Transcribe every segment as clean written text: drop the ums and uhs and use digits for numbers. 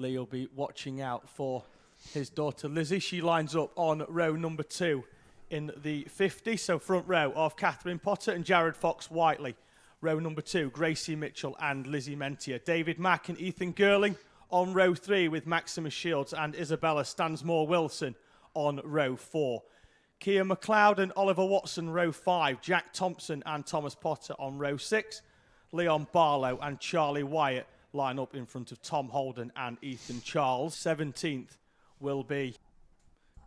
Lee will be watching out for his daughter Lizzie. She lines up on row number 2 in the 50. So front row of Catherine Potter and Jared Fox-Whiteley. Row number 2, Gracie Mitchell and Lizzie Mentier. David Mack and Ethan Girling on row 3 with Maximus Shields and Isabella Stansmore-Wilson on row 4. Kia McLeod and Oliver Watson, row 5. Jack Thompson and Thomas Potter on row 6. Leon Barlow and Charlie Wyatt line up in front of Tom Holden and Ethan Charles. 17th will be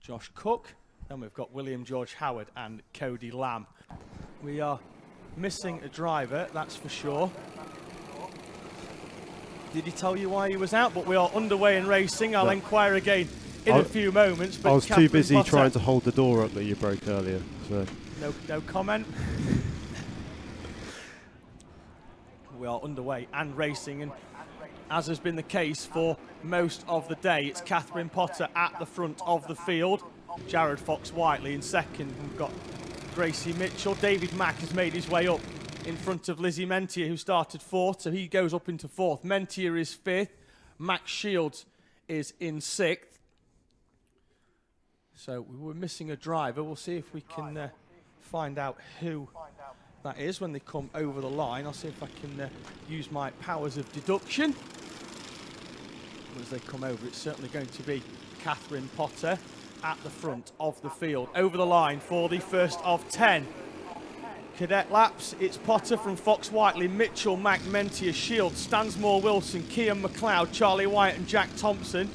Josh Cook. Then we've got William George Howard and Cody Lamb. We are missing a driver, that's for sure. Did he tell you why he was out? But we are underway in racing. I'll inquire again in a few moments. But I was too busy trying to hold the door up that you broke earlier. So. No comment. We are underway and racing, and as has been the case for most of the day, it's Catherine Potter at the front of the field. Jared Fox-Whiteley in second. We've got Gracie Mitchell. David Mack has made his way up in front of Lizzie Mentier, who started 4th, so he goes up into 4th. Mentier is 5th. Max Shields is in 6th. So we were missing a driver. We'll see if we can find out who that is when they come over the line. I'll see if I can use my powers of deduction. As they come over, it's certainly going to be Catherine Potter at the front of the field. Over the line for the first of 10 cadet laps. It's Potter from Fox-Whiteley, Mitchell, Mack, Mentier, Shields, Stansmore, Wilson, Kian McLeod, Charlie Wyatt and Jack Thompson,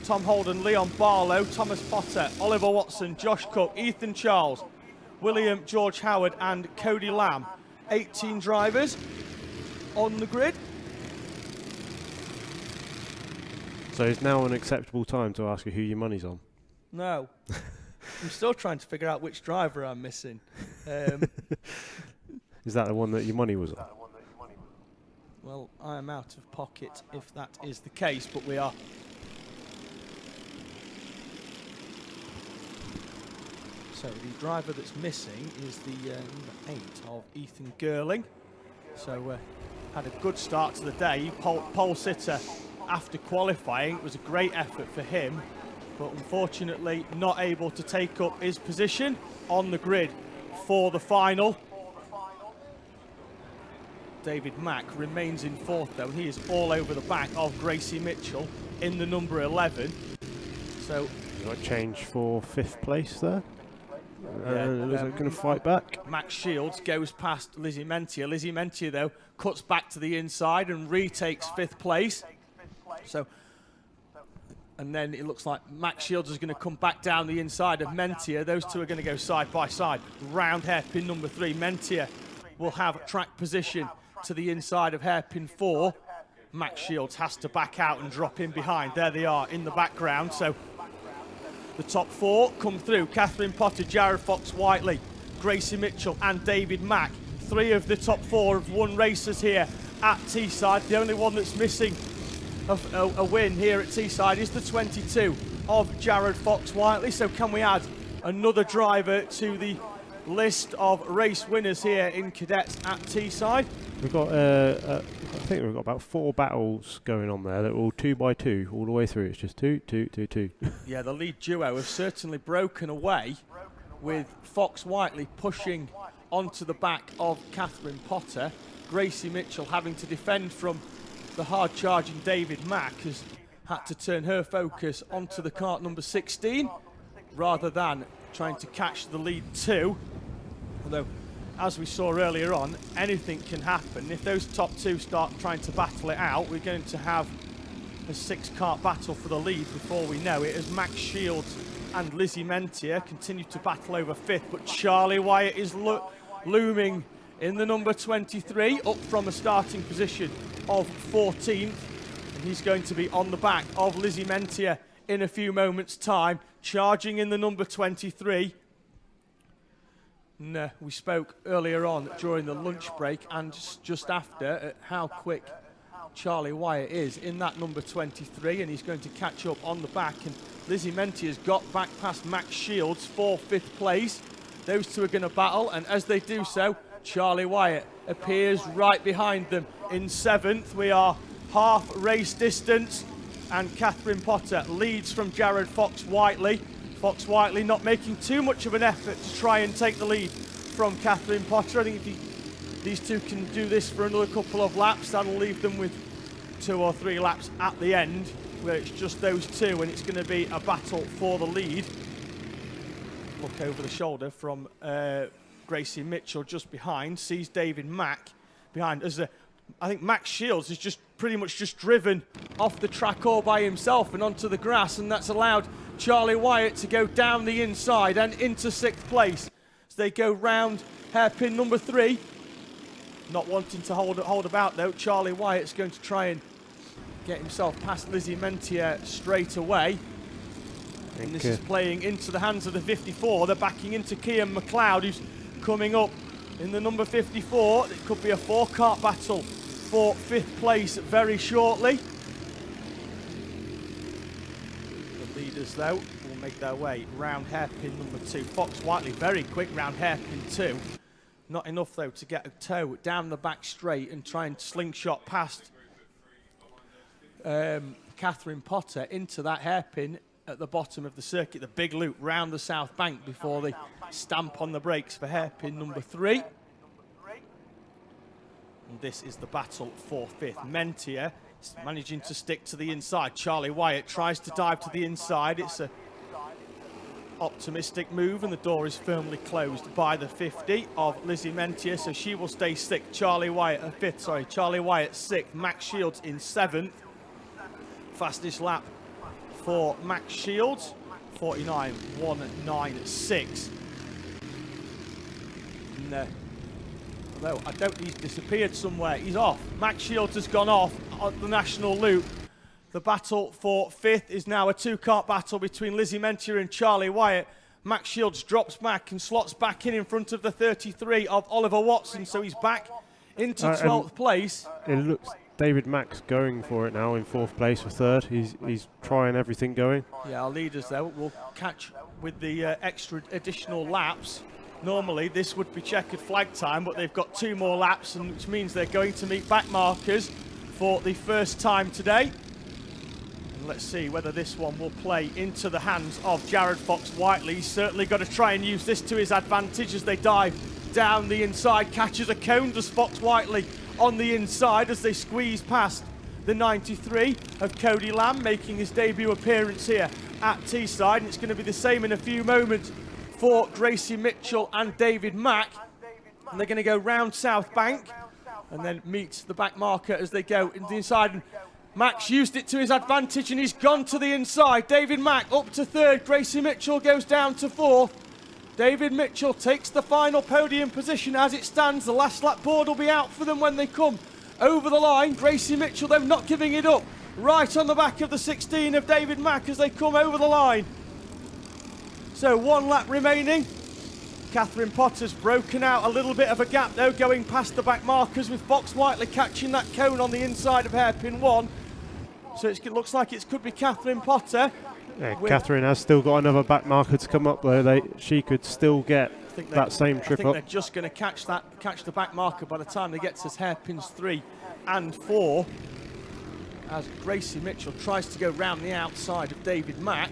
Tom Holden, Leon Barlow, Thomas Potter, Oliver Watson, Josh Cook, Ethan Charles, William George Howard and Cody Lamb. 18 drivers on the grid. So is now an acceptable time to ask you who your money's on? No. I'm still trying to figure out which driver I'm missing. Is that the one that your money was on? Well, I am out of pocket if that is the case, but we are. So the driver that's missing is the number 8 of Ethan Girling. So had a good start to the day. Pole sitter after qualifying. It was a great effort for him, but unfortunately not able to take up his position on the grid for the final. David Mack remains in 4th though. He is all over the back of Gracie Mitchell in the number 11. So you got change for 5th place there. Is it going to fight back? Max Shields goes past Lizzie Mentier. Lizzie Mentier though cuts back to the inside and retakes 5th place. So, and then it looks like Max Shields is going to come back down the inside of Mentier. Those two are going to go side by side. Round hairpin number 3. Mentier will have track position to the inside of hairpin 4. Max Shields has to back out and drop in behind. There they are in the background. So the top 4 come through. Catherine Potter, Jared Fox-Whiteley, Gracie Mitchell and David Mack. 3 of the top 4 have won races here at Teesside. The only one that's missing a win here at Teesside is the 22 of Jared Fox-Whiteley. So can we add another driver to the list of race winners here in cadets at Teesside? We've got, I think we've got about 4 battles going on there that are all 2 by 2 all the way through. It's just 2, 2, 2, 2. Yeah, the lead duo have certainly broken away, with Fox-Whiteley pushing onto the back of Catherine Potter. Gracie Mitchell having to defend from the hard-charging David Mack has had to turn her focus onto the cart number 16 rather than trying to catch the lead 2. Although, as we saw earlier on, anything can happen. If those top 2 start trying to battle it out, we're going to have a 6-cart battle for the lead before we know it, as Max Shields and Lizzie Mentier continue to battle over 5th. But Charlie Wyatt is looming in the number 23, up from a starting position of 14th. And he's going to be on the back of Lizzie Mentier in a few moments' time, charging in the number 23. And, we spoke earlier on during the lunch break and just after at how quick Charlie Wyatt is in that number 23, and he's going to catch up on the back. And Lizzie Mentier's got back past Max Shields for 5th place. Those two are going to battle, and as they do so, Charlie Wyatt appears right behind them in 7th. We are half race distance and Catherine Potter leads from Jared Fox-Whiteley. Fox-Whiteley not making too much of an effort to try and take the lead from Catherine Potter. I think if these two can do this for another couple of laps, that'll leave them with 2 or 3 laps at the end, where it's just those two and it's going to be a battle for the lead. Look over the shoulder from Gracie Mitchell just behind, sees David Mack behind. I think Max Shields is just pretty much just driven off the track all by himself and onto the grass, and that's allowed Charlie Wyatt to go down the inside and into 6th place as they go round hairpin number 3. Not wanting to hold about though, Charlie Wyatt's going to try and get himself past Lizzie Mentier straight away. And this is playing into the hands of the 54. They're backing into Kian McLeod, who's coming up in the number 54. It could be a 4-cart battle for 5th place very shortly. The leaders, though, will make their way round hairpin number 2. Fox-Whiteley very quick round hairpin 2. Not enough, though, to get a toe down the back straight and try and slingshot past Catherine Potter into that hairpin at the bottom of the circuit, the big loop round the south bank before they stamp on the brakes for hairpin number 3. And this is the battle for 5th. Mentier is managing to stick to the inside. Charlie Wyatt tries to dive to the inside. It's a optimistic move, and the door is firmly closed by the 50 of Lizzie Mentier, so she will stay 6th. Charlie Wyatt 6th. Max Shields in 7th. Fastest lap for Max Shields, 49.196. Although I don't, he's disappeared somewhere. He's off. Max Shields has gone off on the national loop. The battle for 5th is now a 2-cart battle between Lizzie Mentier and Charlie Wyatt. Max Shields drops back and slots back in front of the 33 of Oliver Watson, so he's back into 12th place. It looks David Mack's going for it now in 4th place for 3rd. He's trying everything going. Yeah, our leaders though will catch with the extra additional laps. Normally this would be checkered flag time, but they've got 2 more laps, and which means they're going to meet back markers for the first time today. And let's see whether this one will play into the hands of Jared Fox-Whiteley. He's certainly got to try and use this to his advantage as they dive down the inside. Catches a cone, does Fox-Whiteley on the inside as they squeeze past the 93 of Cody Lamb, making his debut appearance here at Teesside. And it's going to be the same in a few moments for Gracie Mitchell and David Mack. And they're going to go round South Bank and then meet the back marker as they go into the inside. And Max used it to his advantage and he's gone to the inside. David Mack up to 3rd. Gracie Mitchell goes down to 4th. David Mitchell takes the final podium position as it stands. The last lap board will be out for them when they come over the line. Gracie Mitchell, though, not giving it up. Right on the back of the 16 of David Mack as they come over the line. So 1 lap remaining. Catherine Potter's broken out a little bit of a gap, though, going past the back markers, with Fox-Whiteley catching that cone on the inside of hairpin 1. So it looks like it could be Catherine Potter. Yeah, Catherine has still got another back marker to come up, though. She could still get that same trip up. I think they're just going to catch the back marker by the time they get to hairpins 3 and 4. As Gracie Mitchell tries to go round the outside of David Mack.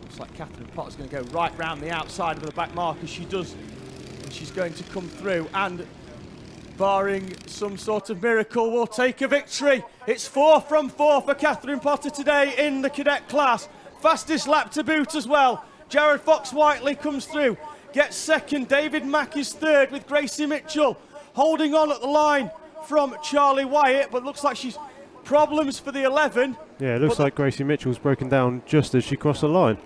Looks like Catherine Potter's going to go right round the outside of the back marker. She does, and she's going to come through and, barring some sort of miracle, will take a victory. It's 4 from 4 for Catherine Potter today in the cadet class. Fastest lap to boot as well. Jared Fox-Whiteley comes through, gets 2nd. David Mack is 3rd, with Gracie Mitchell holding on at the line from Charlie Wyatt, but looks like she's problems for the 11. Yeah, it looks like Gracie Mitchell's broken down just as she crossed the line.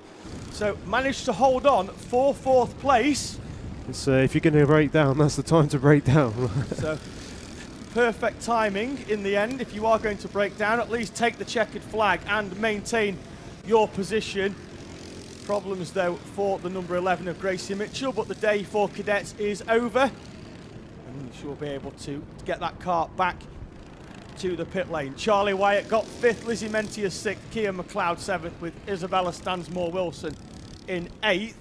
So managed to hold on for 4th place. It's, if you're going to break down, that's the time to break down. So perfect timing in the end. If you are going to break down, at least take the checkered flag and maintain your position. Problems, though, for the number 11 of Gracie Mitchell, but the day for cadets is over. And she will be able to get that cart back to the pit lane. Charlie Wyatt got 5th, Lizzie Mentier 6th, Kian McLeod 7th, with Isabella Stansmore-Wilson in 8th.